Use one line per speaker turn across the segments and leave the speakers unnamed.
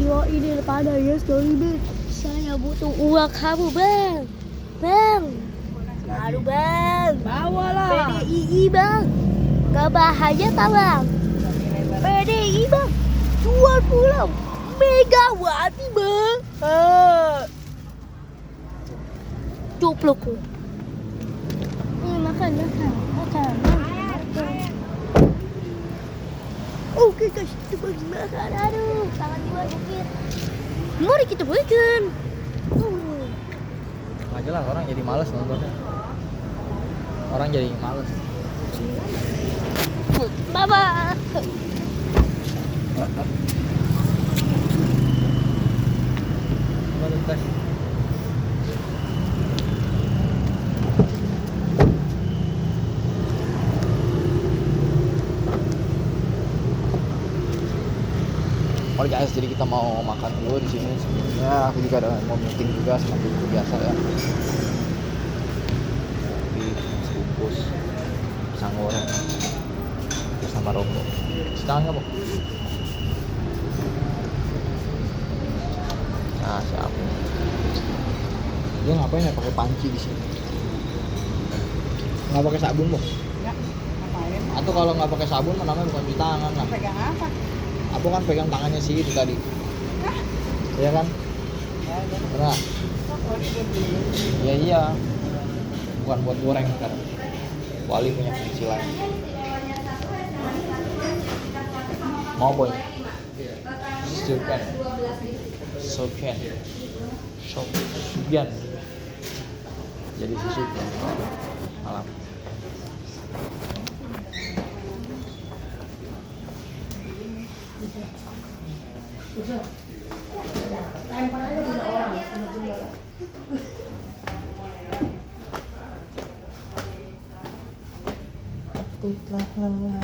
peristiwa ini pada ya story bang. Saya butuh uang kamu bang. Bang. Aduh bang.
Bawalah.
PDII bang. Gak bahaya tak bang. PDII bang. Jual pulau Megawati bang. Cupluk. Makan. Oke guys, kita bagi makan. Aduh, tangan gua sakit. Mari kita makan.
Nggak jelas, orang jadi males nontonnya. Orang jadi males.
Baba.
Coba lu tes. Oke guys, jadi kita mau makan dulu di sini. Sebenarnya aku juga ada mau meeting juga seperti itu biasa ya. Kopi, sebungkus, pisang goreng, terus sama rokok. Sedang nggak, Bu? Nah, siap. Dia ngapain ya pakai panci di sini? Nggak pakai sabun, Bu?
Ya, ngapain?
Atau kalau nggak pakai sabun, namanya bukan cuci tangan lah.
Pegang apa?
Aku kan pegang tangannya sih itu tadi. Iya kan?
Ya, ya.
Benar.
Oh, ini buat dulu.
Ya iya. Bukan buat goreng kan. Wali punya cicilan. Mau boy? Sukan. Sukan. Sukan. Jadi susukan. Malam. Aku telah lelah.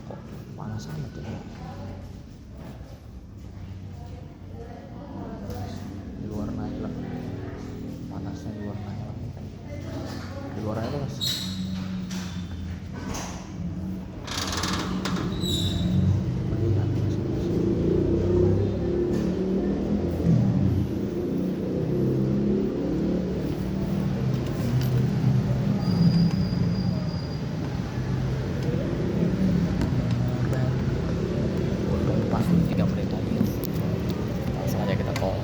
Kok panas amat ya? Diwarnai lah. Panasnya diwarnai lah. Diwarnai lah, Mas. Pasti 3 menit lagi. Langsung aja kita call.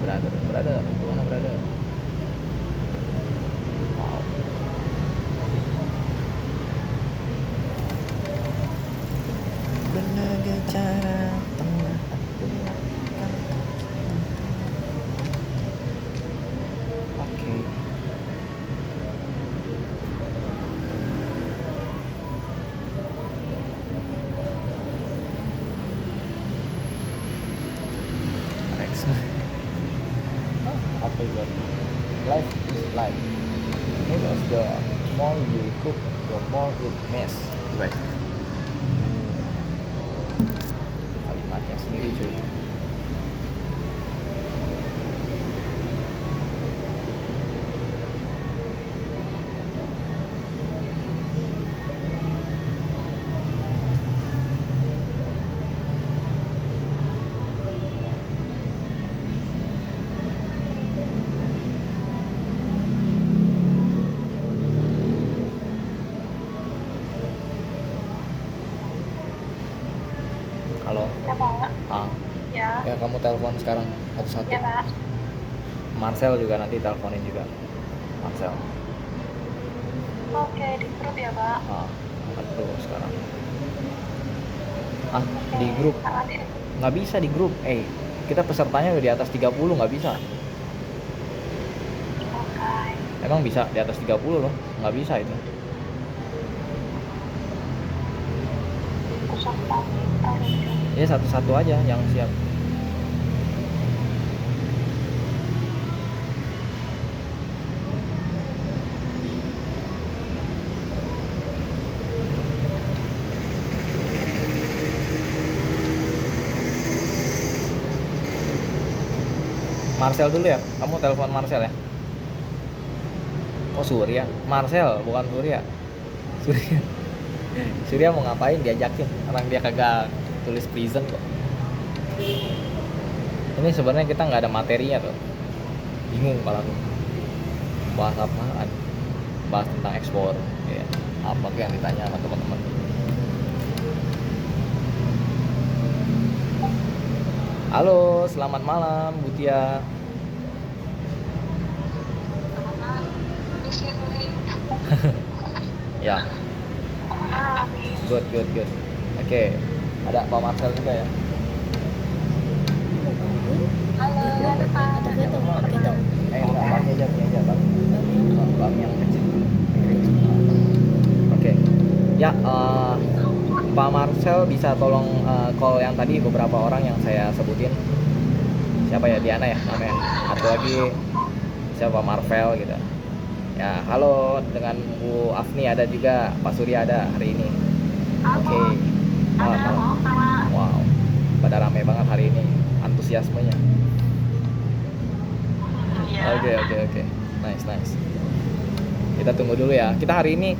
Brother, gimana brother? Wow. Berbagai cara tengah aku lakukan. Oke. Next. Apa itu? Life is life. As the more you cook, the more it mess. Right. Kalimatnya sendiri cuy. Halo.
Ya Pak.
Ah,
Ya.
ya kamu telepon sekarang satu-satu.
Ya Pak.
Marcel juga nanti teleponin juga. Marcel.
Oke, di grup ya Pak.
Ah, angkat dulu sekarang. Ah, di grup.
Nanti.
Nggak bisa di grup. Kita pesertanya udah di atas 30, nggak bisa.
Oke.
Emang bisa di atas 30 loh. Nggak bisa itu.
Terus aku tahu itu.
Ya satu-satu aja yang siap. Marcel dulu ya, kamu telepon Marcel ya. Oh Surya, Marcel bukan Surya. Surya. Surya mau ngapain diajakin? Orang dia kagak tulis prison kok. Ini sebenarnya kita nggak ada materinya tuh. Bingung kalau aku. Bahas apaan? Bahas tentang ekspor. Ya. Apa yang ditanya sama teman-teman? Halo, selamat malam, Butia. Ya, good. Oke, ada Pak Marcel juga ya.
Gitu.
Enggak, bang aja, bang yang kecil. Oke, ya, Pak Marcel bisa tolong call yang tadi beberapa orang yang saya sebutin. Siapa ya, Diana ya namanya, atau lagi siapa, Marvel gitu. Ya, halo, dengan Bu Afni ada juga, Pak Surya ada hari ini. Oke. Malam. Wow, pada rame banget hari ini antusiasmenya. Oke. Nice. Kita tunggu dulu ya. Kita hari ini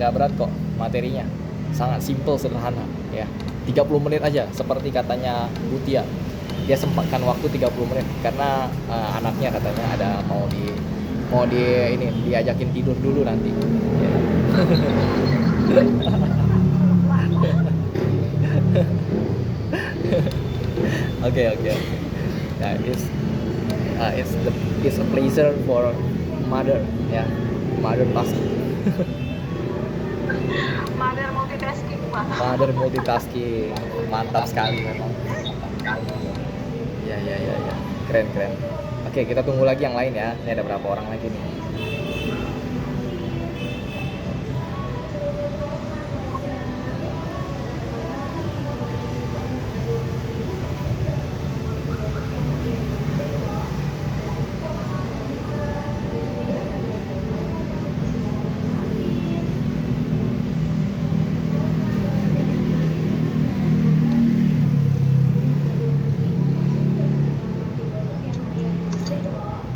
nggak berat kok materinya. Sangat simple, sederhana ya. 30 menit aja seperti katanya Butia. Dia sempatkan waktu 30 menit karena anaknya katanya ada mau ini diajakin tidur dulu nanti. Ya. Oke. Nah, it's a pleasure for mother ya. Mother tasking. Mother multitasking. Mantap sekali memang. Ya. Keren. Oke, kita tunggu lagi yang lain ya. Ini ada berapa orang lagi nih?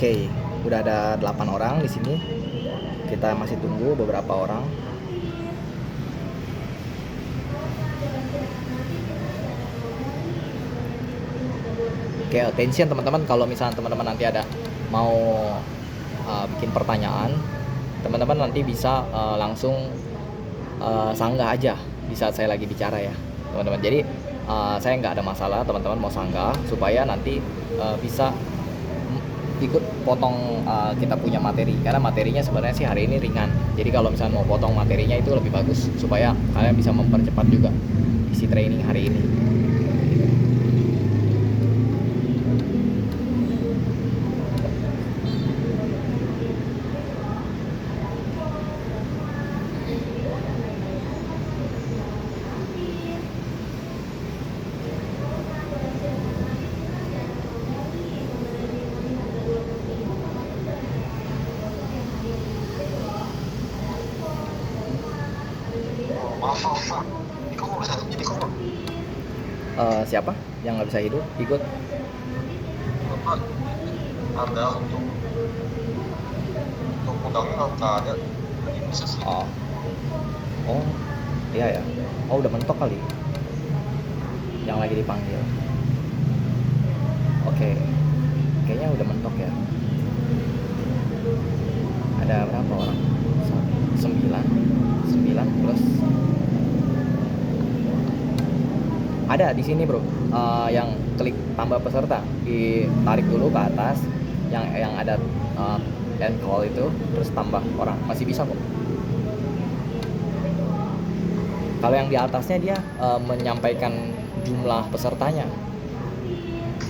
Oke, udah ada 8 orang di sini. Kita masih tunggu beberapa orang. Oke, attention teman-teman, kalau misalnya teman-teman nanti ada mau bikin pertanyaan, teman-teman nanti bisa langsung sanggah aja di saat saya lagi bicara ya, teman-teman. Jadi saya nggak ada masalah teman-teman mau sanggah supaya nanti bisa ikut potong kita punya materi, karena materinya sebenarnya sih hari ini ringan. Jadi kalau misalnya mau potong materinya itu lebih bagus supaya kalian bisa mempercepat juga isi training hari ini. Siapa yang nggak bisa hidup ikut?
Ada untuk udangnya nggak ada, jadi bisa sih.
Oh, iya ya. Oh, udah mentok kali yang lagi dipanggil. Oke, kayaknya udah mentok ya. Ada berapa orang? 9 plus. Ada di sini bro, yang klik tambah peserta, ditarik dulu ke atas, yang ada end call itu, terus tambah orang, masih bisa kok. Kalau yang di atasnya dia menyampaikan jumlah pesertanya,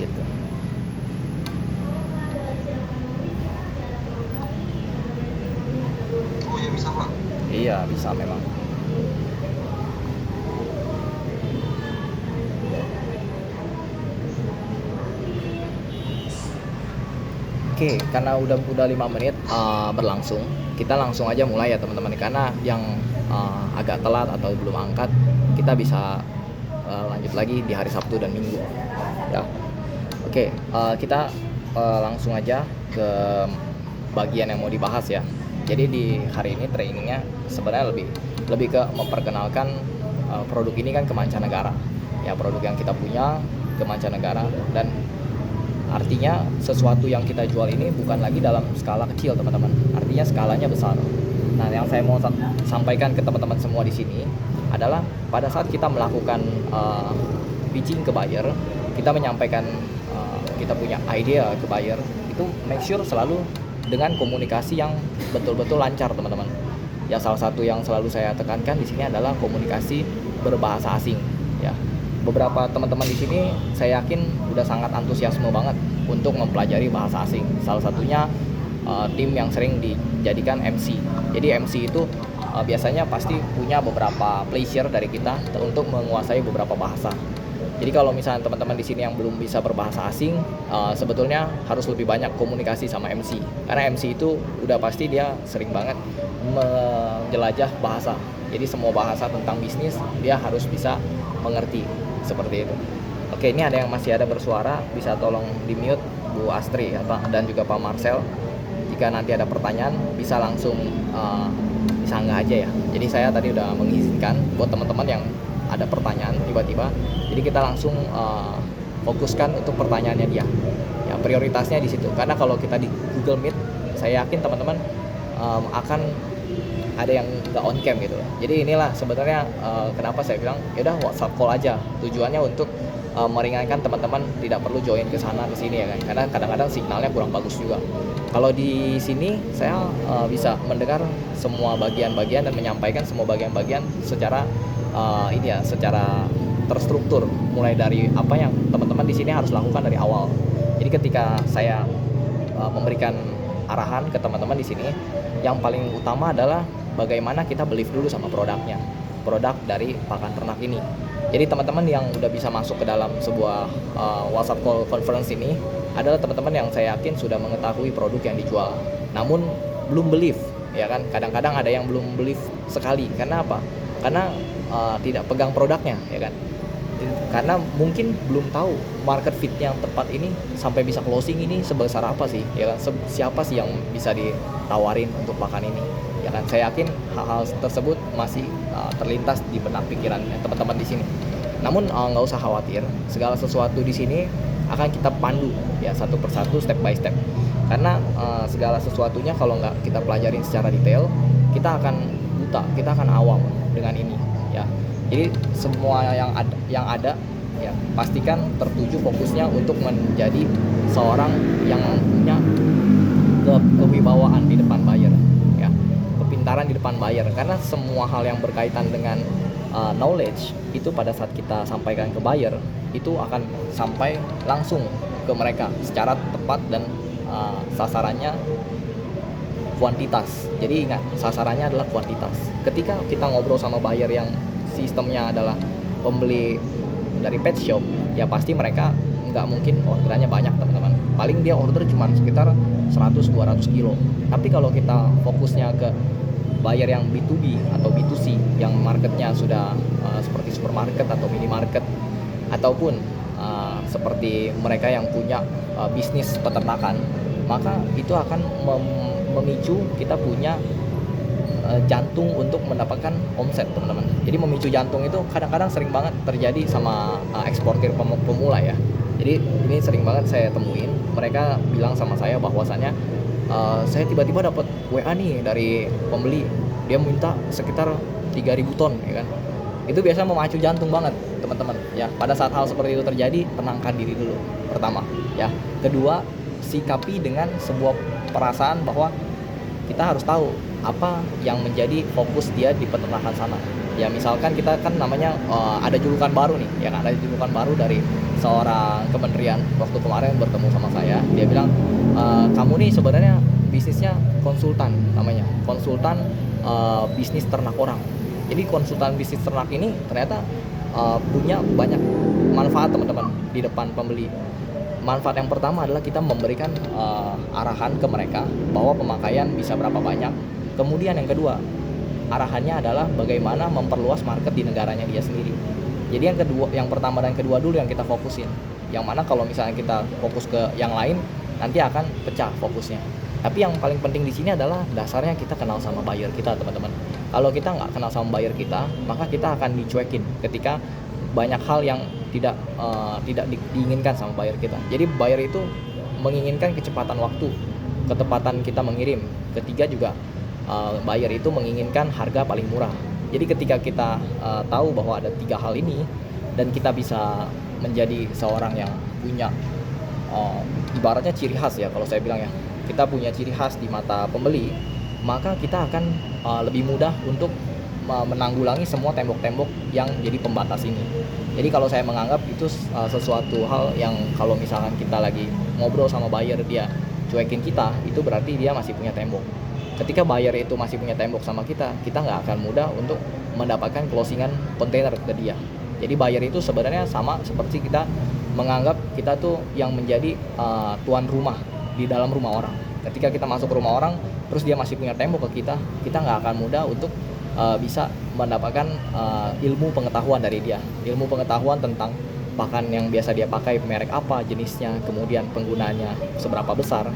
gitu.
Oh ya bisa pak?
Iya bisa memang. Oke, karena udah 5 menit berlangsung, kita langsung aja mulai ya teman-teman. Karena yang agak telat atau belum angkat, kita bisa lanjut lagi di hari Sabtu dan Minggu. Ya, oke, kita langsung aja ke bagian yang mau dibahas ya. Jadi di hari ini trainingnya sebenarnya lebih ke memperkenalkan produk ini kan ke mancanegara. Ya, produk yang kita punya ke mancanegara, dan artinya sesuatu yang kita jual ini bukan lagi dalam skala kecil teman-teman. Artinya skalanya besar. Nah, yang saya mau sampaikan ke teman-teman semua di sini adalah pada saat kita melakukan pitching ke buyer, kita menyampaikan kita punya idea ke buyer, itu make sure selalu dengan komunikasi yang betul-betul lancar teman-teman. Ya, salah satu yang selalu saya tekankan di sini adalah komunikasi berbahasa asing ya. Beberapa teman-teman di sini saya yakin udah sangat antusiasme banget untuk mempelajari bahasa asing. Salah satunya tim yang sering dijadikan MC. Jadi MC itu biasanya pasti punya beberapa pleasure dari kita untuk menguasai beberapa bahasa. Jadi kalau misalnya teman-teman di sini yang belum bisa berbahasa asing, sebetulnya harus lebih banyak komunikasi sama MC. Karena MC itu udah pasti dia sering banget menjelajah bahasa. Jadi semua bahasa tentang bisnis dia harus bisa mengerti, seperti itu. Oke, ini ada yang masih ada bersuara, bisa tolong di-mute Bu Astri dan juga Pak Marcel. Jika nanti ada pertanyaan bisa langsung disanggah aja ya. Jadi saya tadi udah mengizinkan buat teman-teman yang ada pertanyaan tiba-tiba, jadi kita langsung fokuskan untuk pertanyaannya dia. Ya, prioritasnya di situ. Karena kalau kita di Google Meet, saya yakin teman-teman akan ada yang nggak on cam gitu. Jadi inilah sebenarnya kenapa saya bilang ya udah WhatsApp call aja. Tujuannya untuk meringankan teman-teman tidak perlu join ke sana ke sini ya kan. Karena kadang-kadang signalnya kurang bagus juga. Kalau di sini saya bisa mendengar semua bagian-bagian dan menyampaikan semua bagian-bagian secara secara terstruktur, mulai dari apa yang teman-teman di sini harus lakukan dari awal. Jadi ketika saya memberikan arahan ke teman-teman di sini, yang paling utama adalah bagaimana kita believe dulu sama produknya, produk dari pakan ternak ini. Jadi teman-teman yang udah bisa masuk ke dalam sebuah WhatsApp call conference ini adalah teman-teman yang saya yakin sudah mengetahui produk yang dijual, namun belum believe, ya kan? Kadang-kadang ada yang belum believe sekali. Karena apa? Karena tidak pegang produknya, ya kan? Karena mungkin belum tahu market fit yang tepat ini sampai bisa closing ini sebesar apa sih, ya kan? Siapa sih yang bisa ditawarin untuk pakan ini, ya kan? Saya yakin hal-hal tersebut masih terlintas di benak pikirannya teman-teman di sini. Namun nggak usah khawatir, segala sesuatu di sini akan kita pandu ya satu persatu, step by step. Karena segala sesuatunya kalau nggak kita pelajarin secara detail, kita akan buta, kita akan awam dengan ini ya. Jadi semua yang ada ya pastikan tertuju fokusnya untuk menjadi seorang yang punya kewibawaan di depan buyer ya, kepintaran di depan buyer. Karena semua hal yang berkaitan dengan knowledge itu pada saat kita sampaikan ke buyer itu akan sampai langsung ke mereka secara tepat dan sasarannya kuantitas. Jadi ingat, sasarannya adalah kuantitas. Ketika kita ngobrol sama buyer yang sistemnya adalah pembeli dari pet shop, ya pasti mereka nggak mungkin orderannya banyak teman-teman. Paling dia order cuma sekitar 100-200 kilo. Tapi kalau kita fokusnya ke buyer yang B2B atau B2C yang marketnya sudah seperti supermarket atau minimarket, ataupun seperti mereka yang punya bisnis peternakan, maka itu akan memicu kita punya jantung untuk mendapatkan omset teman-teman. Jadi memicu jantung itu kadang-kadang sering banget terjadi sama eksportir pemula ya. Jadi ini sering banget saya temuin, mereka bilang sama saya bahwasannya saya tiba-tiba dapat WA nih dari pembeli, dia minta sekitar 3.000 ton ya kan. Itu biasa memacu jantung banget teman-teman ya. Pada saat hal seperti itu terjadi, tenangkan diri dulu pertama ya. Kedua, sikapi dengan sebuah perasaan bahwa kita harus tahu apa yang menjadi fokus dia di peternakan sana. Ya misalkan kita kan namanya ada julukan baru nih, ya ada julukan baru dari seorang kementerian waktu kemarin bertemu sama saya. Dia bilang kamu nih sebenarnya bisnisnya konsultan, namanya konsultan bisnis ternak orang. Jadi konsultan bisnis ternak ini ternyata punya banyak manfaat teman-teman di depan pembeli. Manfaat yang pertama adalah kita memberikan arahan ke mereka bahwa pemakaian bisa berapa banyak. Kemudian yang kedua, arahannya adalah bagaimana memperluas market di negaranya dia sendiri. Jadi yang pertama dan kedua dulu yang kita fokusin. Yang mana kalau misalnya kita fokus ke yang lain, nanti akan pecah fokusnya. Tapi yang paling penting di sini adalah dasarnya kita kenal sama buyer kita, teman-teman. Kalau kita nggak kenal sama buyer kita, maka kita akan dicuekin ketika banyak hal yang tidak diinginkan sama buyer kita. Jadi buyer itu menginginkan kecepatan waktu, ketepatan kita mengirim. Ketiga juga buyer itu menginginkan harga paling murah. Jadi ketika kita tahu bahwa ada 3 hal ini dan kita bisa menjadi seorang yang punya ibaratnya ciri khas ya, kalau saya bilang ya, kita punya ciri khas di mata pembeli, maka kita akan lebih mudah untuk menanggulangi semua tembok-tembok yang jadi pembatas ini. Jadi kalau saya menganggap itu sesuatu hal yang kalau misalkan kita lagi ngobrol sama buyer dia cuekin kita, itu berarti dia masih punya tembok. Ketika buyer itu masih punya tembok sama kita nggak akan mudah untuk mendapatkan closingan kontainer ke dia. Jadi buyer itu sebenarnya sama seperti kita menganggap kita tuh yang menjadi tuan rumah di dalam rumah orang. Ketika kita masuk ke rumah orang, terus dia masih punya tembok ke kita nggak akan mudah untuk bisa mendapatkan ilmu pengetahuan dari dia. Ilmu pengetahuan tentang pakan yang biasa dia pakai, merek apa, jenisnya, kemudian penggunanya seberapa besar.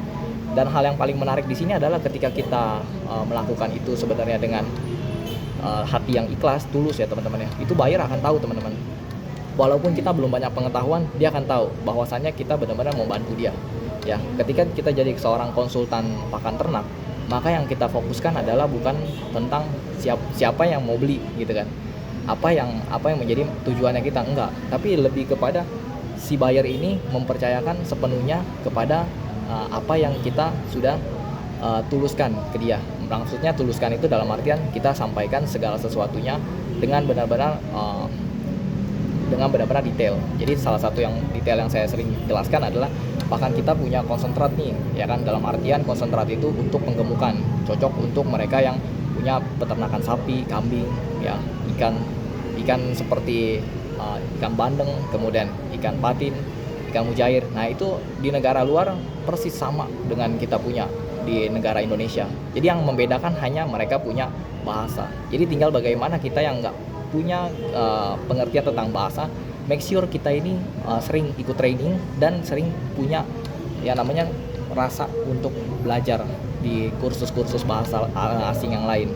Dan hal yang paling menarik di sini adalah ketika kita melakukan itu sebenarnya dengan hati yang ikhlas, tulus ya teman-teman ya. Itu buyer akan tahu teman-teman. Walaupun kita belum banyak pengetahuan, dia akan tahu bahwasannya kita benar-benar mau bantu dia. Ya, ketika kita jadi seorang konsultan pakan ternak, maka yang kita fokuskan adalah bukan tentang siapa yang mau beli gitu kan. Apa yang menjadi tujuannya kita, enggak, tapi lebih kepada si buyer ini mempercayakan sepenuhnya kepada apa yang kita sudah tuluskan ke dia. Maksudnya tuluskan itu dalam artian kita sampaikan segala sesuatunya dengan benar-benar detail. Jadi salah satu yang detail yang saya sering jelaskan adalah bahkan kita punya konsentrat nih, ya kan, dalam artian konsentrat itu untuk penggemukan, cocok untuk mereka yang punya peternakan sapi, kambing, ya, ikan seperti ikan bandeng, kemudian ikan patin, ikan mujair. Nah itu di negara luar persis sama dengan kita punya di negara Indonesia. Jadi yang membedakan hanya mereka punya bahasa. Jadi tinggal bagaimana kita yang nggak punya pengertian tentang bahasa, make sure kita ini sering ikut training dan sering punya ya namanya rasa untuk belajar di kursus-kursus bahasa asing yang lain.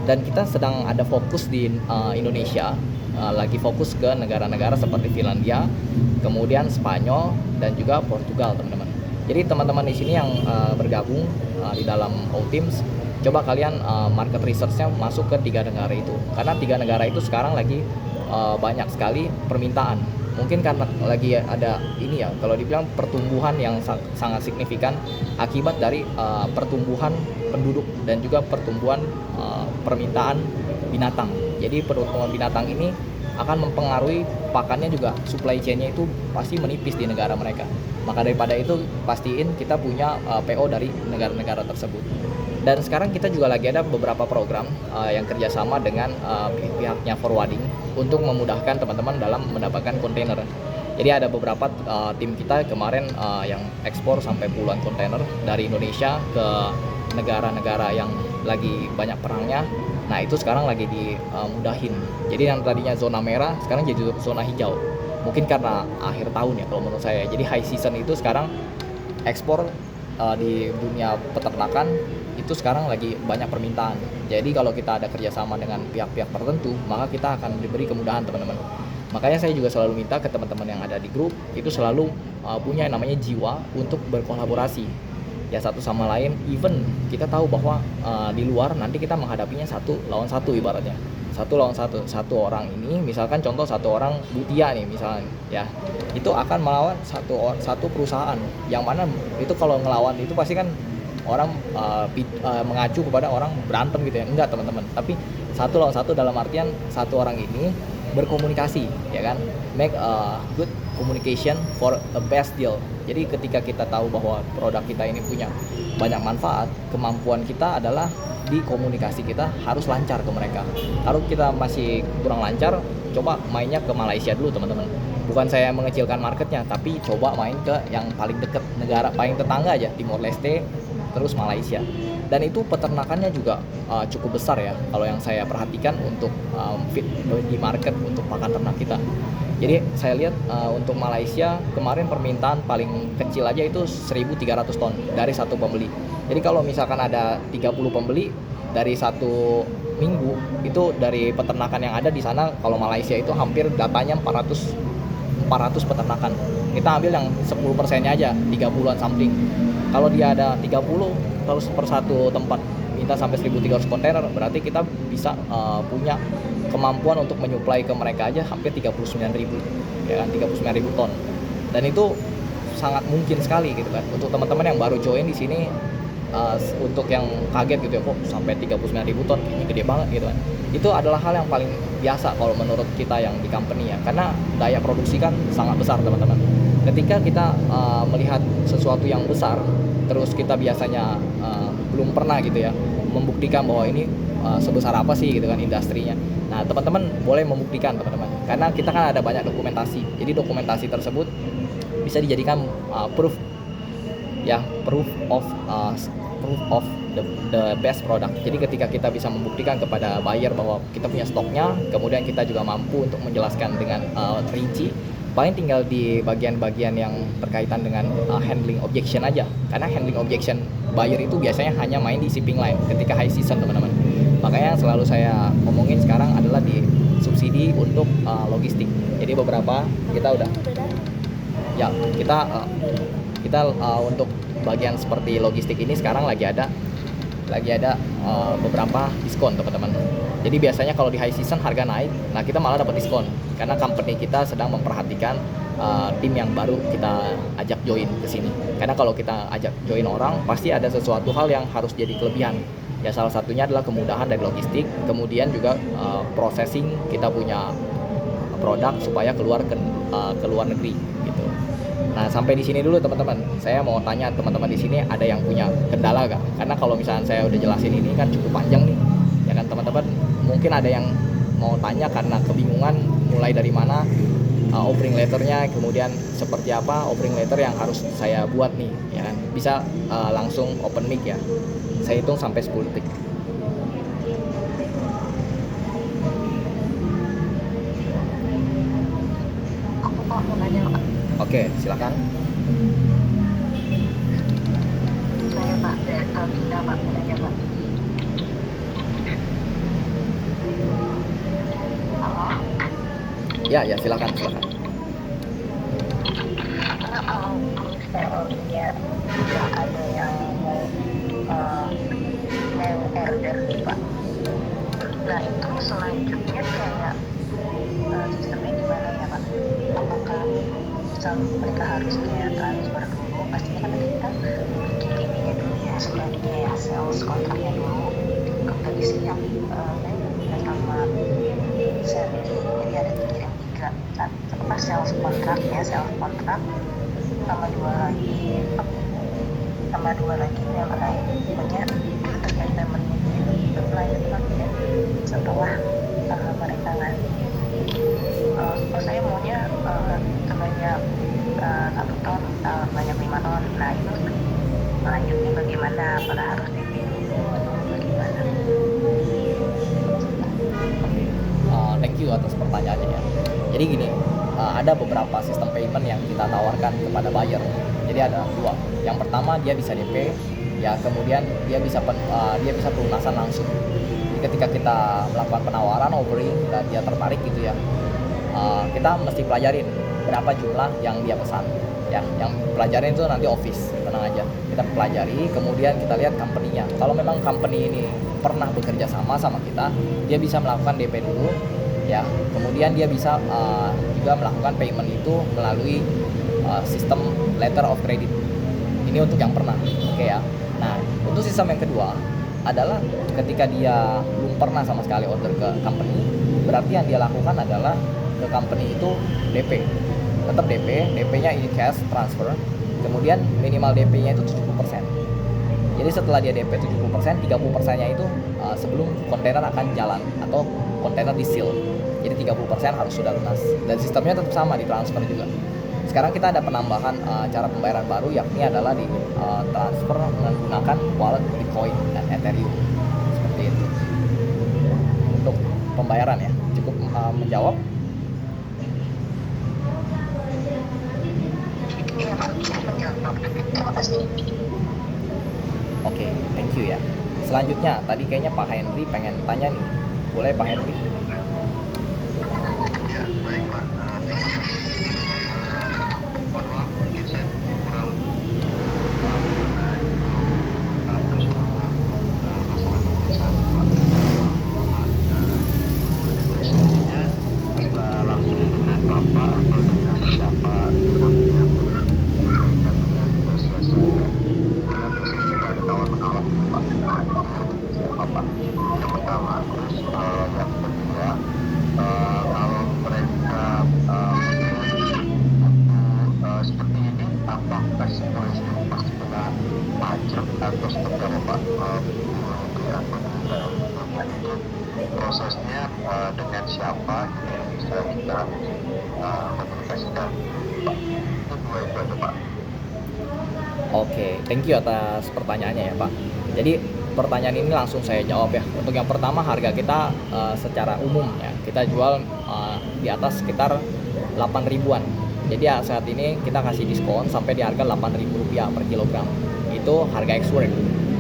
Dan kita sedang ada fokus di Indonesia, lagi fokus ke negara-negara seperti Finlandia, kemudian Spanyol dan juga Portugal, teman-teman. Jadi teman-teman di sini yang bergabung di dalam O-Teams, coba kalian market research-nya masuk ke 3 negara itu, karena 3 negara itu sekarang lagi banyak sekali permintaan. Mungkin karena lagi ada ini ya, kalau dibilang pertumbuhan yang sangat signifikan akibat dari pertumbuhan penduduk dan juga pertumbuhan permintaan binatang. Jadi pertumbuhan binatang ini akan mempengaruhi pakannya juga, supply chain-nya itu pasti menipis di negara mereka. Maka daripada itu pastiin kita punya PO dari negara-negara tersebut. Dan sekarang kita juga lagi ada beberapa program yang kerjasama dengan pihaknya forwarding untuk memudahkan teman-teman dalam mendapatkan kontainer. Jadi ada beberapa tim kita kemarin yang ekspor sampai puluhan kontainer dari Indonesia ke negara-negara yang lagi banyak perangnya. Nah itu sekarang lagi dimudahin. Jadi yang tadinya zona merah sekarang jadi zona hijau. Mungkin karena akhir tahun ya kalau menurut saya. Jadi high season itu sekarang ekspor di dunia peternakan itu sekarang lagi banyak permintaan. Jadi kalau kita ada kerjasama dengan pihak-pihak tertentu, maka kita akan diberi kemudahan teman-teman. Makanya saya juga selalu minta ke teman-teman yang ada di grup itu selalu punya yang namanya jiwa untuk berkolaborasi ya satu sama lain. Even kita tahu bahwa di luar nanti kita menghadapinya 1 lawan 1 ibaratnya. 1 lawan 1. Satu orang ini misalkan contoh satu orang Butia nih misalnya ya, itu akan melawan satu perusahaan yang mana itu kalau ngelawan itu pasti kan orang mengacu kepada orang berantem gitu ya. Enggak teman-teman, tapi 1 lawan 1 dalam artian satu orang ini berkomunikasi ya kan, make a good communication for a best deal. Jadi ketika kita tahu bahwa produk kita ini punya banyak manfaat, kemampuan kita adalah di komunikasi kita harus lancar ke mereka. Kalau kita masih kurang lancar, coba mainnya ke Malaysia dulu teman-teman. Bukan saya mengecilkan marketnya, tapi coba main ke yang paling dekat, negara paling tetangga aja, Timor Leste, terus Malaysia. Dan itu peternakannya juga cukup besar ya kalau yang saya perhatikan untuk fit di market untuk pakan ternak kita. Jadi saya lihat untuk Malaysia kemarin permintaan paling kecil aja itu 1.300 ton dari satu pembeli. Jadi kalau misalkan ada 30 pembeli dari satu minggu, itu dari peternakan yang ada di sana, kalau Malaysia itu hampir datanya 400 peternakan. Kita ambil yang 10%-nya aja, 30-an something. Kalau dia ada 30 terus per satu tempat minta sampai 1.300 kontainer, berarti kita bisa punya kemampuan untuk menyuplai ke mereka aja hampir 39.000, ya kan, 39.000 ton. Dan itu sangat mungkin sekali gitu kan untuk teman-teman yang baru join di sini. Untuk yang kaget gitu ya, kok sampai 39.000 ton, ini gede banget gitu kan. Itu adalah hal yang paling biasa kalau menurut kita yang di company ya, karena daya produksi kan sangat besar teman-teman. Ketika kita melihat sesuatu yang besar, terus kita biasanya belum pernah gitu ya membuktikan bahwa ini sebesar apa sih gitu kan industrinya. Nah teman-teman boleh membuktikan teman-teman, karena kita kan ada banyak dokumentasi. Jadi dokumentasi tersebut bisa dijadikan proof of the best product. Jadi ketika kita bisa membuktikan kepada buyer bahwa kita punya stoknya, kemudian kita juga mampu untuk menjelaskan dengan rinci, paling tinggal di bagian-bagian yang berkaitan dengan handling objection aja. Karena handling objection buyer itu biasanya hanya main di shipping line ketika high season teman-teman. Makanya yang selalu saya ngomongin sekarang adalah di subsidi untuk logistik. Jadi beberapa kita udah ya kita untuk bagian seperti logistik ini sekarang lagi ada beberapa diskon teman-teman. Jadi biasanya kalau di high season harga naik, nah kita malah dapat diskon karena company kita sedang memperhatikan tim yang baru kita ajak join ke sini. Karena kalau kita ajak join orang pasti ada sesuatu hal yang harus jadi kelebihan. Ya salah satunya adalah kemudahan dari logistik, kemudian juga processing kita punya produk supaya keluar ke luar negeri gitu. Nah sampai di sini dulu teman-teman. Saya mau tanya teman-teman di sini ada yang punya kendala gak? Karena kalau misalnya saya udah jelasin ini kan cukup panjang nih, ya kan teman-teman. Mungkin ada yang mau tanya karena kebingungan mulai dari mana offering letternya, kemudian seperti apa offering letter yang harus saya buat nih, ya kan? Bisa langsung open mic ya. Saya hitung sampai 10 detik.
Aku mau nanya, Pak.
Oke, silakan.
Saya Pak, dari Alvina Pak, mau nanya Pak. Halo?
Ya, silakan.
Kalau misalnya ada yang mau order nih Pak. Nah itu selanjutnya kayak sistemnya gimana ya Pak? Apakah misal mereka harus kayak transfer dulu? Pastinya kan kita bikin ininya dulu ya, sebelumnya ya sales kontraknya dulu. Dari sini yang saya sama Sandy, jadi ada dikirim 3 apa sales kontrak ya, sales kontrak sama dua lagi yang lain punya terkait paymentnya berlanjut nanti setelah mereka nanti saya maunya sebanyak 1 ton banyak 5 ton. Nah itu lanjutnya bagaimana, apakah harus DP bagaimana?
Thank you atas pertanyaannya ya. Jadi gini, ada beberapa sistem payment yang kita tawarkan kepada buyer. Jadi ada 2. Yang pertama dia bisa DP, ya kemudian dia bisa pelunasan langsung. Jadi ketika kita melakukan penawaran offering dan dia tertarik gitu ya, kita mesti pelajarin berapa jumlah yang dia pesan. Ya, yang pelajarin itu nanti office, tenang aja. Kita pelajari, kemudian kita lihat company-nya. Kalau memang company ini pernah bekerja sama kita, dia bisa melakukan DP dulu, ya. Kemudian dia bisa juga melakukan payment itu melalui sistem letter of credit. Ini untuk yang pernah, oke ya. Nah, untuk sistem yang kedua adalah ketika dia belum pernah sama sekali order ke company, berarti yang dia lakukan adalah ke company itu DP. Tetap DP-nya ini cash transfer, kemudian minimal DP-nya itu 70%. Jadi setelah dia DP 70%, 30%-nya itu sebelum kontainer akan jalan atau kontainer di seal. Jadi 30% harus sudah lunas. Dan sistemnya tetap sama, di transfer juga. Sekarang kita ada penambahan cara pembayaran baru, yakni adalah di transfer menggunakan wallet Bitcoin dan Ethereum seperti itu. Untuk pembayaran ya, cukup menjawab.
Iya Pak, cukup menjawab. Terima kasih.
Oke, thank you ya. Selanjutnya, tadi kayaknya Pak Henry pengen tanya nih. Boleh Pak Henry?
Ya, baik Pak. Mohon maaf, mungkin saya kurang langsung dengan Bapak atau dengan siapa Bapak yang pertama, terus yang kedua, kalau mereka seperti ini, apakah semuanya pasti kena pajak atau seperti apa Pak? Itu prosesnya dengan siapa yang bisa kita komunikasikan Pak? Itu dua itu aja Pak.
Oke, thank you atas pertanyaannya ya Pak. Jadi pertanyaan ini langsung saya jawab ya. Untuk yang pertama, harga kita secara umum ya, kita jual di atas sekitar 8 ribuan. Jadi ya, saat ini kita kasih diskon sampai di harga Rp8.000 per kilogram. Itu harga ex-work.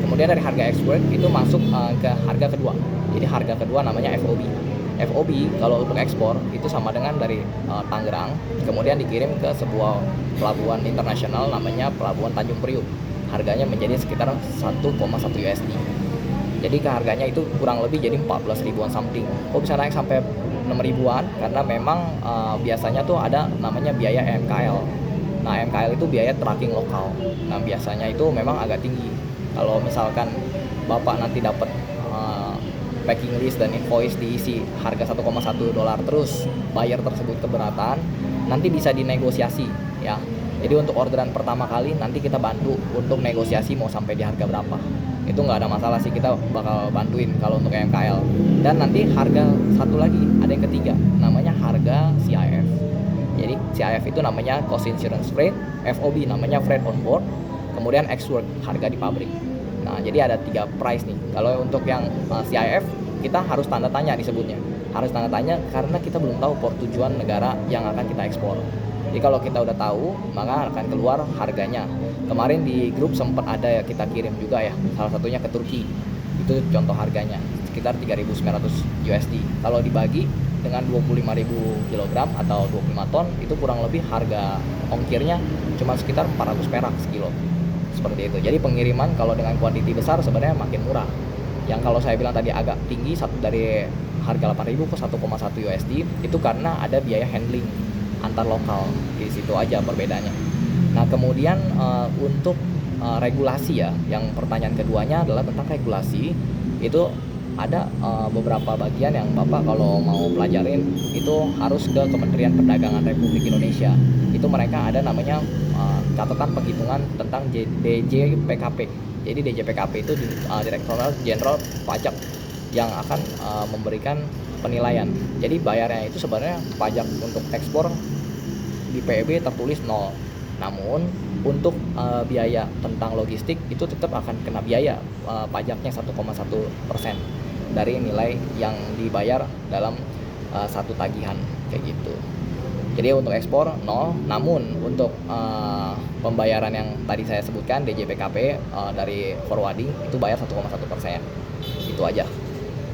Kemudian dari harga ex-work itu masuk ke harga kedua. Jadi harga kedua namanya FOB. FOB kalau untuk ekspor itu sama dengan dari Tangerang, kemudian dikirim ke sebuah pelabuhan internasional namanya Pelabuhan Tanjung Priuk. Harganya menjadi sekitar 1,1 USD. Jadi ke harganya itu kurang lebih jadi 14 ribuan something. Kok bisa naik sampai 6 ribuan? Karena memang biasanya tuh ada namanya biaya MKL. Nah, MKL itu biaya tracking lokal. Nah, biasanya itu memang agak tinggi. Kalau misalkan Bapak nanti dapat packing list dan invoice diisi harga $1,1 terus buyer tersebut keberatan, nanti bisa dinegosiasi ya. Jadi untuk orderan pertama kali nanti kita bantu untuk negosiasi mau sampai di harga berapa. Itu nggak ada masalah sih, kita bakal bantuin kalau untuk MKL. Dan nanti harga satu lagi, ada yang ketiga, namanya harga CIF. Jadi CIF itu namanya Cost Insurance Freight, FOB namanya Freight on Board, kemudian ex-work harga di pabrik. Nah, jadi ada 3 price nih. Kalau untuk yang CIF, kita harus tanda tanya disebutnya. Harus tanda tanya karena kita belum tahu port tujuan negara yang akan kita ekspor. Jadi kalau kita udah tahu, maka akan keluar harganya. Kemarin di grup sempat ada ya, kita kirim juga ya, salah satunya ke Turki. Itu contoh harganya, sekitar 3.900 USD. Kalau dibagi dengan 25.000 kilogram atau 25 ton, itu kurang lebih harga ongkirnya cuma sekitar 400 perak sekilo. Seperti itu. Jadi pengiriman kalau dengan kuantiti besar sebenarnya makin murah. Yang kalau saya bilang tadi agak tinggi dari harga 8.000 ke 1,1 USD itu karena ada biaya handling antar lokal. Di situ aja perbedaannya. Nah, kemudian untuk regulasi ya, yang pertanyaan keduanya adalah tentang regulasi. Itu ada beberapa bagian yang Bapak kalau mau pelajarin itu harus ke Kementerian Perdagangan Republik Indonesia. Itu mereka ada namanya catatan penghitungan tentang DJPKP. Jadi DJPKP itu Direktorat Jenderal Pajak yang akan memberikan penilaian. Jadi bayarnya itu sebenarnya pajak untuk ekspor di PEB tertulis 0. Namun untuk biaya tentang logistik itu tetap akan kena biaya pajaknya 1,1% dari nilai yang dibayar dalam satu tagihan kayak gitu. Jadi untuk ekspor 0, namun untuk pembayaran yang tadi saya sebutkan DJPKP dari forwarding itu bayar 1,1%. Itu aja.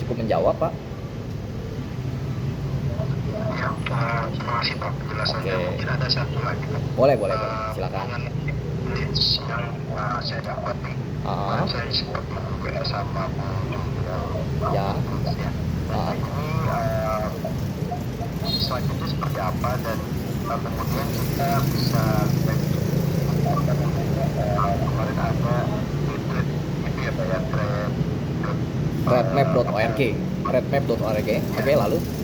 Cukup menjawab, Pak?
Ya, terima kasih Pak penjelasannya.
Oke.
Mungkin ada satu lagi Pak.
Boleh, silakan.
Mengenai leads yang saya dapat nih. Saya sempat juga sama Bu
Ya.
Nah, ini selanjutnya seperti apa dan kemudian kita bisa kemarin ada itu ya Pak ya,
Redmap.org. Oke, lalu
itu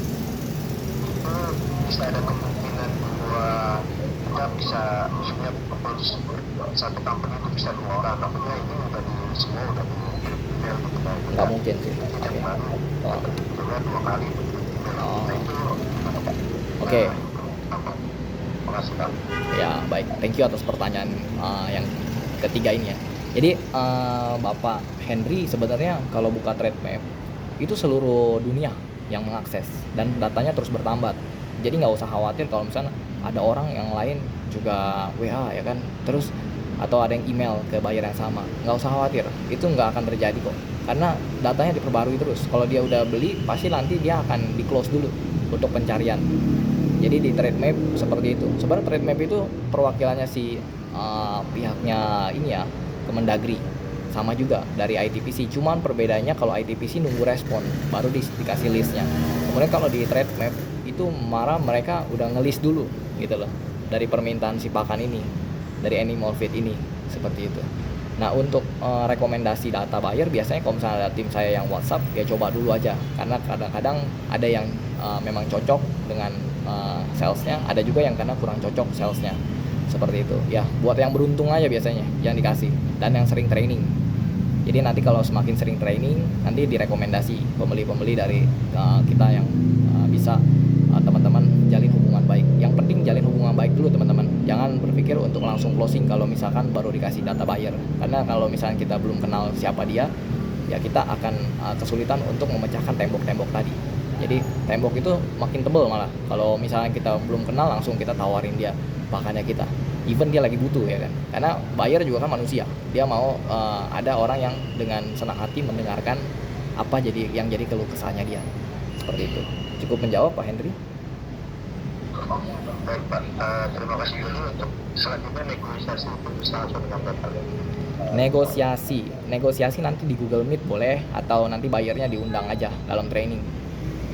bisa ada kemungkinan bahwa kita bisa maksudnya satu company itu bisa 2 orang, takutnya ini udah di semua udah di email gitu kan.
nggak mungkin sih.
Yang baru juga 2 kali.
Oh.
Nah itu gimana Pak?
Oke.
Terima kasih Pak.
Ya baik, thank you atas pertanyaan yang ketiga ini ya. Jadi Bapak Henry sebenarnya kalau buka trade map itu seluruh dunia yang mengakses dan datanya terus bertambah. Jadi nggak usah khawatir kalau misalnya ada orang yang lain juga WA ya kan, terus atau ada yang email ke buyer yang sama, nggak usah khawatir, itu nggak akan terjadi kok, karena datanya diperbarui terus. Kalau dia udah beli pasti nanti dia akan di close dulu untuk pencarian. Jadi di trade map seperti itu. Sebenarnya trade map itu perwakilannya si pihaknya ini ya, Kemendagri, sama juga dari ITPC. Cuman perbedaannya kalau ITPC nunggu respon baru dikasih listnya. Kemudian kalau di trade map itu mereka udah ngelis dulu gitu loh, dari permintaan si pakan ini, dari animal feed ini, seperti itu. Nah untuk rekomendasi data buyer biasanya kalau misalnya ada tim saya yang WhatsApp ya coba dulu aja, karena kadang-kadang ada yang memang cocok dengan salesnya, ada juga yang karena kurang cocok salesnya, seperti itu ya. Buat yang beruntung aja biasanya yang dikasih dan yang sering training. Jadi nanti kalau semakin sering training nanti direkomendasi pembeli-pembeli dari kita yang bisa teman-teman jalin hubungan baik. Yang penting jalin hubungan baik dulu teman-teman. Jangan berpikir untuk langsung closing kalau misalkan baru dikasih data buyer. Karena kalau misalkan kita belum kenal siapa dia, ya kita akan kesulitan untuk memecahkan tembok-tembok tadi. Jadi tembok itu makin tebal malah kalau misalnya kita belum kenal langsung kita tawarin dia pakannya kita. Even dia lagi butuh ya kan. Karena buyer juga kan manusia. Dia mau ada orang yang dengan senang hati mendengarkan apa yang jadi keluh kesahnya dia. Seperti itu. Cukup menjawab Pak Henry?
Baik Pak, terima kasih dulu. Untuk selanjutnya negosiasi itu bisa langsung dengan Bapak.
Negosiasi nanti di Google Meet boleh, atau nanti bayarnya diundang aja dalam training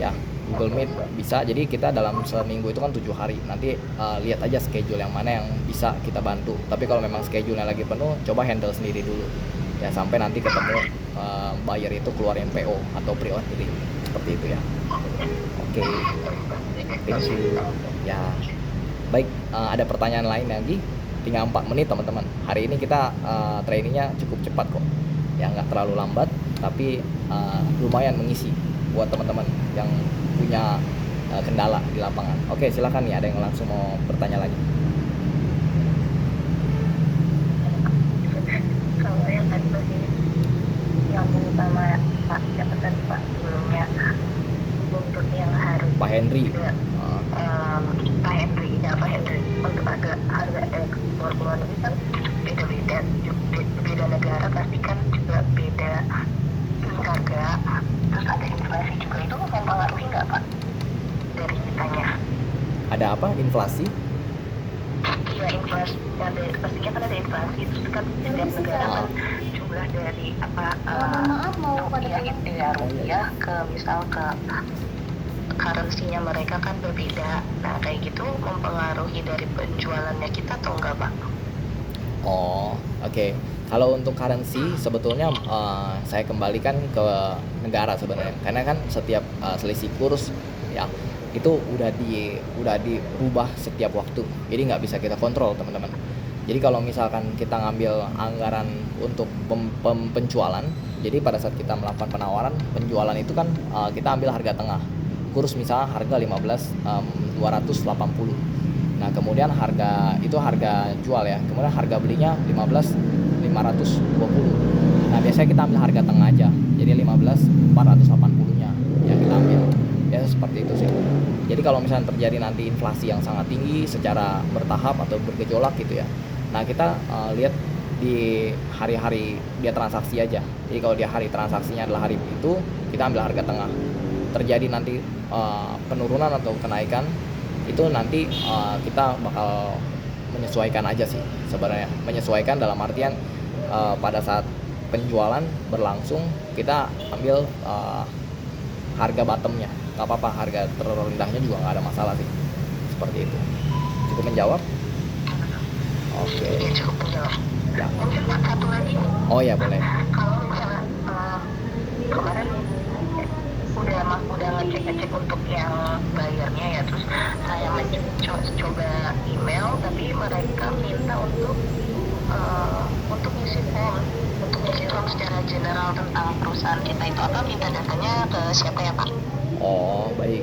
ya. Google Meet bisa. Jadi kita dalam seminggu itu kan 7 hari, nanti lihat aja schedule yang mana yang bisa kita bantu. Tapi kalau memang schedule-nya lagi penuh, coba handle sendiri dulu ya, sampai nanti ketemu buyer itu keluarin PO atau pre-ordering, seperti itu ya. Oke, thank you ya. Baik, ada pertanyaan lain lagi? Tinggal 4 menit teman-teman. Hari ini kita trainingnya cukup cepat kok ya, nggak terlalu lambat, tapi lumayan mengisi buat teman-teman yang punya kendala di lapangan. Oke, silakan nih, ada yang langsung mau bertanya lagi.
Kalau yang tadi masih yang sama Pak, siapa tadi Pak sebelumnya, untuk yang harus
Pak Henry.
Pak Henry untuk harga ekspor luar negeri kan beda negara, pasti kan juga beda harga, terus ada inflasi juga, itu mempengaruhi nggak Pak dari kitanya?
Ada apa? Inflasi?
Iya, inflasi, pastinya kan ada inflasi, terus kan setiap negara kan jumlah dari
maaf mau pada
rupiah ke misal ke currency-nya mereka kan berbeda. Nah kayak gitu mempengaruhi dari penjualannya kita atau enggak Pak?
Oh, oke. Kalau untuk currency sebetulnya saya kembalikan ke negara sebenarnya, karena kan setiap selisih kurs ya itu udah dirubah setiap waktu, jadi nggak bisa kita kontrol teman-teman. Jadi kalau misalkan kita ngambil anggaran untuk penjualan, jadi pada saat kita melakukan penawaran penjualan itu kan kita ambil harga tengah, kurs misalnya harga 15.280. Nah kemudian harga jual ya, kemudian harga belinya 15.520. Nah biasanya kita ambil harga tengah aja, jadi 15.480-nya yang kita ambil. Ya seperti itu sih. Jadi kalau misalnya terjadi nanti inflasi yang sangat tinggi secara bertahap atau bergejolak gitu ya, nah kita lihat di hari-hari dia transaksi aja. Jadi kalau dia hari transaksinya adalah hari itu, kita ambil harga tengah. Terjadi nanti penurunan atau kenaikan, itu nanti kita bakal menyesuaikan aja sih sebenarnya. Menyesuaikan dalam artian pada saat penjualan berlangsung kita ambil harga bottomnya, nggak apa-apa, harga terendahnya juga nggak ada masalah sih, seperti itu. Cukup menjawab? Oke.
Cukup menjawab.
Ya.
Mungkin Pak satu lagi.
Oh ya boleh.
Kalau misalnya kemarin udah ngecek untuk yang bayarnya ya, terus saya mencoba email tapi mereka minta untuk ngisi form secara general tentang perusahaan kita itu, apa minta datanya ke siapa ya Pak?
Oh baik,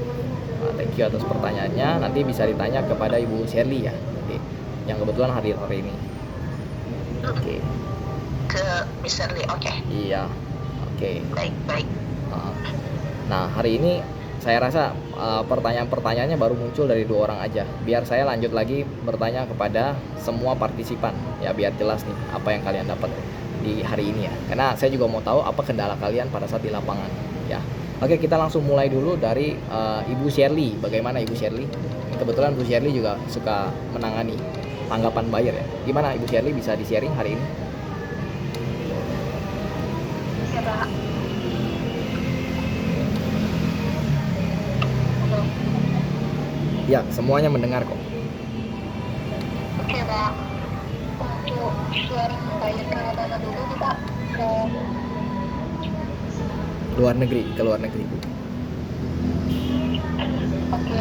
thank thank you atas pertanyaannya. Nanti bisa ditanya kepada Ibu Shirley ya, nanti, yang kebetulan hadir hari ini. Oke.
Ke Mr. Lee, oke.
Iya. Oke.
Baik.
Nah, hari ini saya rasa pertanyaan-pertanyaannya baru muncul dari 2 orang aja. Biar saya lanjut lagi bertanya kepada semua partisipan ya, biar jelas nih apa yang kalian dapat di hari ini ya. Karena saya juga mau tahu apa kendala kalian pada saat di lapangan ya. Oke, kita langsung mulai dulu dari Ibu Shirley. Bagaimana Ibu Shirley? Kebetulan Ibu Shirley juga suka menangani tanggapan buyer ya. Gimana Ibu Shirley, bisa di-sharing hari ini?
Ya, Pak.
Ya, semuanya mendengar kok.
Oke, Pak. Untuk sharing buyer ke mana dulu nih, Pak? Ke
Ke luar negeri, Bu.
Oke,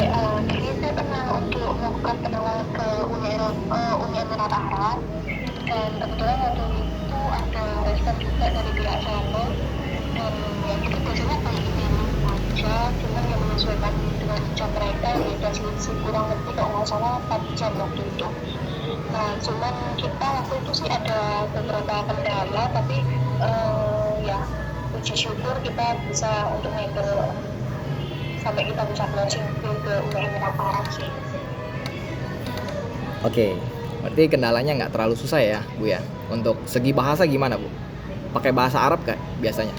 jadi saya pernah untuk melakukan penawaran ke Uni Emirat Arab, dan kebetulan waktu itu ada respon juga dari pihak sana, dan ya kita biasanya paling aja, cuman yang menyesuaikan dengan jam mereka beda selisih kurang lebih kalau nggak salah 4 jam waktu itu. Nah, cuman kita waktu itu sih ada beberapa kendala, tapi ya puji syukur kita bisa untuk handle sampai kita bisa closing deal ke Uni Emirat Arab sih.
Oke, berarti kendalanya nggak terlalu susah ya, Bu ya. Untuk segi bahasa gimana, Bu? Pakai bahasa Arab nggak biasanya?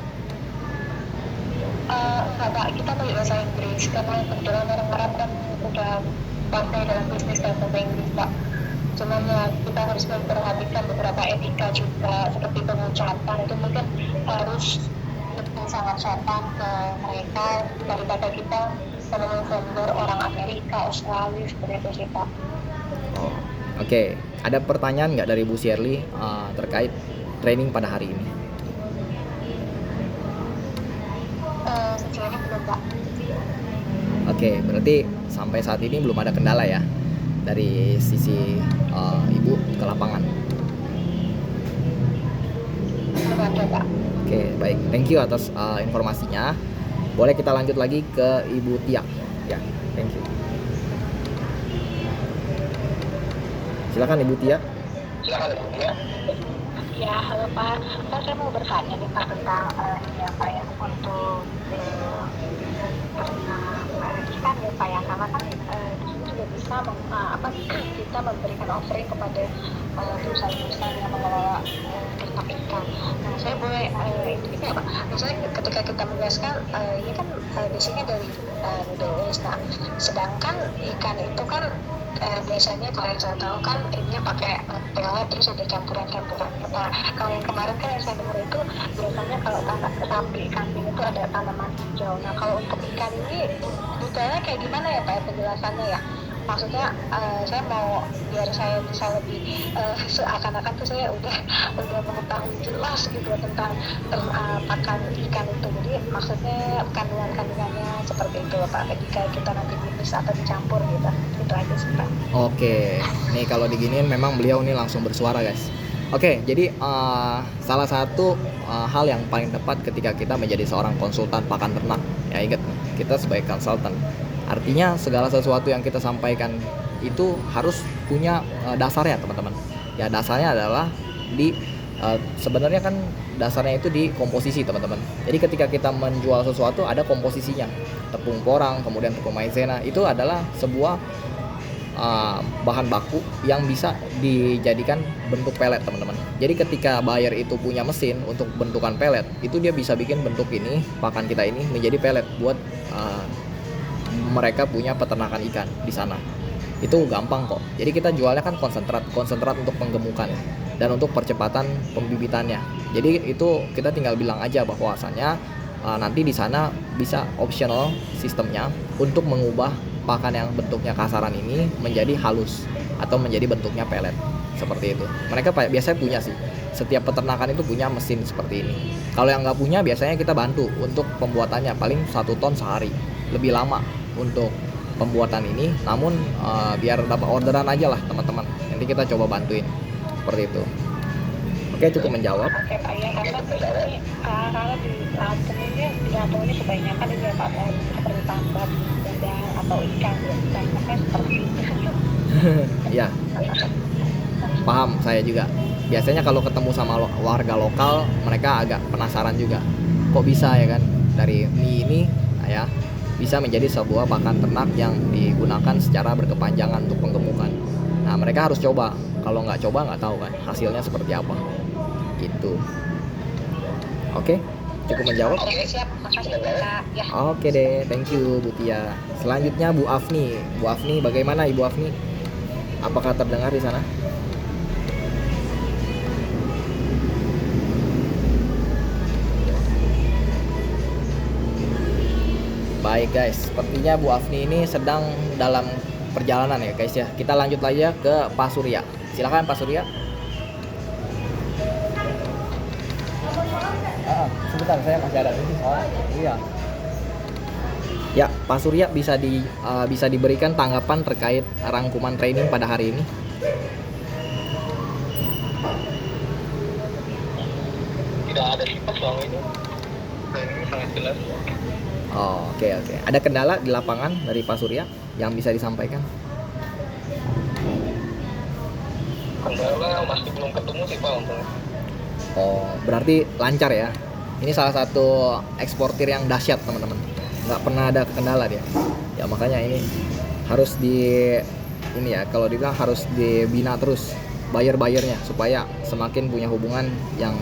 Enggak, Pak, kita pakai bahasa Inggris karena kebetulan orang Arab kan udah pandai dalam bisnis dan bahasa Inggris, Pak. Cuman ya kita harus memperhatikan beberapa etika juga, seperti pengucapan itu mungkin harus lebih sangat sopan ke mereka daripada kita menemui vendor orang Amerika, Australia, seperti itu sih, Pak.
Oh, oke. Ada pertanyaan nggak dari Bu Shirley terkait training pada hari ini?
Sejauh ini belum, Pak.
Oke, berarti sampai saat ini belum ada kendala ya dari sisi Ibu ke lapangan.
Belum ada, Pak.
Oke, baik. Thank you atas informasinya. Boleh kita lanjut lagi ke Ibu Tia. Ya, thank you. Silakan Ibu Tia.
Ya, halo Pak. Pak, saya mau bertanya nih Pak tentang ini ya Pak ya, untuk ikan ya Pak ya, karena kan di sini juga bisa kita memberikan offering kepada perusahaan-perusahaan yang mengelola ternak ikan. Nah, saya boleh ini ya Pak, misalnya ketika kita menjelaskan ini kan biasanya dari Middle East. Nah, sedangkan ikan itu kan biasanya kalau yang saya tahu kan ini pakai pelet terus ada campuran-campuran. Nah, kalau yang kemarin kan yang saya dengar itu biasanya kalau kambing itu ada tanaman hijau. Nah, kalau untuk ikan ini detailnya kayak gimana ya Pak penjelasannya ya? Maksudnya saya mau biar saya bisa lebih seakan-akan tuh saya udah mengetahui jelas gitu tentang pakan ikan itu. Jadi maksudnya kandungannya seperti itu Pak ketika kita nanti bisnis atau dicampur gitu. Itu aja sih Pak.
Oke, nih kalau diginiin memang beliau nih langsung bersuara guys. Oke, jadi salah satu hal yang paling tepat ketika kita menjadi seorang konsultan pakan ternak, ya ingat kita sebagai konsultan. Artinya segala sesuatu yang kita sampaikan itu harus punya dasarnya teman-teman. Ya dasarnya adalah di sebenarnya kan dasarnya itu di komposisi teman-teman. Jadi ketika kita menjual sesuatu ada komposisinya. Tepung porang, kemudian tepung maizena itu adalah sebuah bahan baku yang bisa dijadikan bentuk pelet teman-teman. Jadi ketika buyer itu punya mesin untuk bentukan pelet, itu dia bisa bikin bentuk ini, pakan kita ini menjadi pelet buat mereka punya peternakan ikan di sana. Itu gampang kok. Jadi kita jualnya kan konsentrat untuk penggemukan dan untuk percepatan pembibitannya. Jadi itu kita tinggal bilang aja bahwasannya nanti di sana bisa optional sistemnya untuk mengubah pakan yang bentuknya kasaran ini menjadi halus atau menjadi bentuknya pelet seperti itu. Mereka biasanya punya sih. Setiap peternakan itu punya mesin seperti ini. Kalau yang nggak punya biasanya kita bantu untuk pembuatannya paling 1 ton sehari. Lebih lama untuk pembuatan ini, namun biar dapat orderan aja lah teman-teman. Nanti kita coba bantuin seperti itu. Oke, cukup menjawab.
Oke Pak ya, karena di Lampung ini kebanyakan ini ya Pak seperti itu tambak udang atau ikan biasanya seperti itu.
Ya, paham saya juga. Biasanya kalau ketemu sama warga lokal, mereka agak penasaran juga. Kok bisa ya kan dari mie ini ya bisa menjadi sebuah pakan ternak yang digunakan secara berkepanjangan untuk penggemukan. Nah, mereka harus coba. Kalau nggak coba nggak tahu kan hasilnya seperti apa. Gitu. Oke, cukup menjawab.
Oke, siap. Makasih Kak. Ya.
Oke deh, thank you Bu Tia. Selanjutnya Bu Afni. Bu Afni, bagaimana Ibu Afni? Apakah terdengar di sana? Baik guys, sepertinya Bu Afni ini sedang dalam perjalanan ya guys ya. Kita lanjut aja ke Pak Surya. Silakan Pak Surya. Sebentar, saya masih ada ini soalnya. Iya. Ya, Pak Surya bisa diberikan tanggapan terkait rangkuman training pada hari ini.
Tidak ada sih Pak soal ini. Ini sangat jelas.
Oh, oke. Ada kendala di lapangan dari Pak Surya yang bisa disampaikan?
Kendala masih belum ketemu sih Pak untungnya.
Oh, berarti lancar ya. Ini salah satu eksportir yang dahsyat teman-teman. Nggak pernah ada kendala dia. Ya makanya ini harus kalau dibilang harus dibina terus buyer-buyernya supaya semakin punya hubungan yang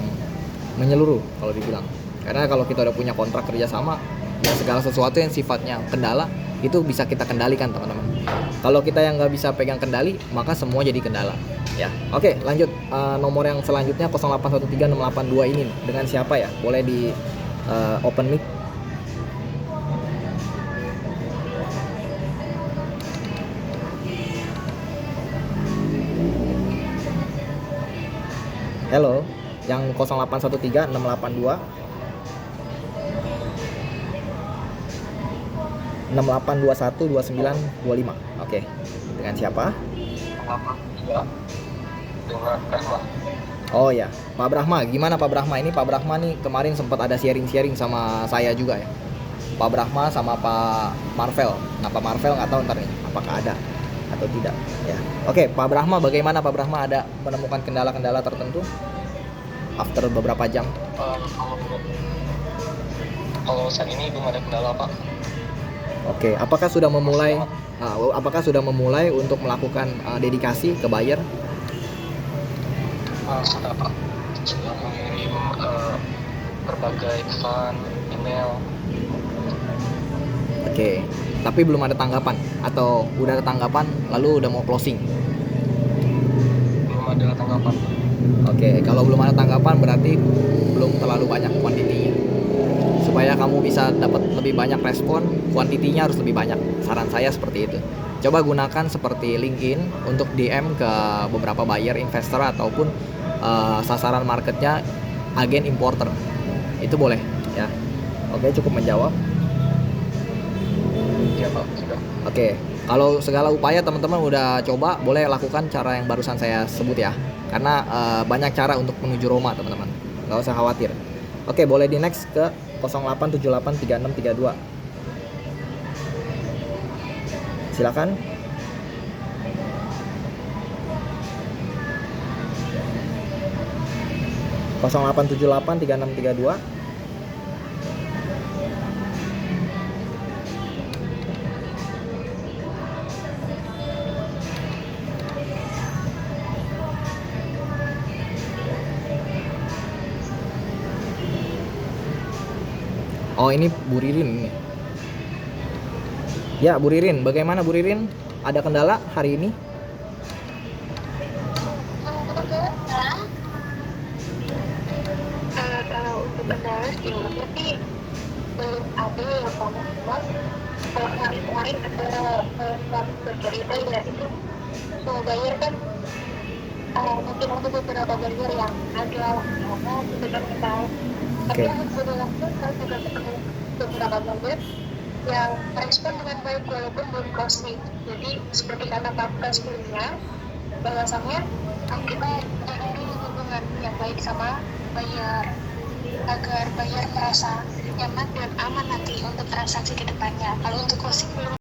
menyeluruh kalau dibilang. Karena kalau kita udah punya kontrak kerjasama, ya segala sesuatu yang sifatnya kendala itu bisa kita kendalikan teman-teman. Kalau kita yang nggak bisa pegang kendali, maka semua jadi kendala. Ya, oke, lanjut. Nomor yang selanjutnya 0813682 ini dengan siapa ya? Boleh di open mic. Halo, yang 0813682 68212925. Oke. Dengan siapa?
Dengan Brahma.
Oh ya, Pak Brahma. Gimana Pak Brahma? Ini Pak Brahma nih kemarin sempat ada sharing-sharing sama saya juga ya. Pak Brahma sama Pak Marvel. Nah, Pak Marvel nggak tahu ntar nih apakah ada atau tidak ya. Oke, Pak Brahma, bagaimana Pak Brahma, ada menemukan kendala-kendala tertentu after beberapa jam?
Kalau saat ini belum ada kendala Pak.
Oke, apakah sudah memulai untuk melakukan dedikasi ke buyer?
Sudah Pak. Sudah mengirim berbagai pesan, email.
Oke, tapi belum ada tanggapan atau udah ada tanggapan lalu udah mau closing?
Belum ada tanggapan.
Oke, kalau belum ada tanggapan berarti belum terlalu banyak kuantitinya. Supaya kamu bisa dapat lebih banyak respon, kuantitinya harus lebih banyak. Saran saya seperti itu. Coba gunakan seperti LinkedIn untuk DM ke beberapa buyer, investor ataupun sasaran marketnya agen importer. Itu boleh ya. Oke, cukup menjawab.
Iya Pak, sudah.
Oke, kalau segala upaya teman-teman udah coba, boleh lakukan cara yang barusan saya sebut ya. Karena banyak cara untuk menuju Roma teman-teman. Nggak usah khawatir. Oke, boleh di next ke 08783632. Silakan. Delapan 3632. Oh, ini Bu Ririn. Ya, Bu Ririn, bagaimana Bu Ririn? Ada kendala hari ini?
Kalau untuk kendala sejauhnya sih belum ada ya Pak Muhammad. Kalau kemarin ada bercerita ya itu semua buyer kan mungkin ada beberapa buyer yang agak sebenarnya kita. Tapi yang benar saya juga ketemu beberapa buyer yang respon dengan baik walaupun belum closing. Jadi seperti kata Pak sebelumnya, bahwasannya kita ada hubungan yang baik sama buyer agar buyer merasa nyaman dan aman nanti untuk transaksi ke depannya. Kalau untuk closing belum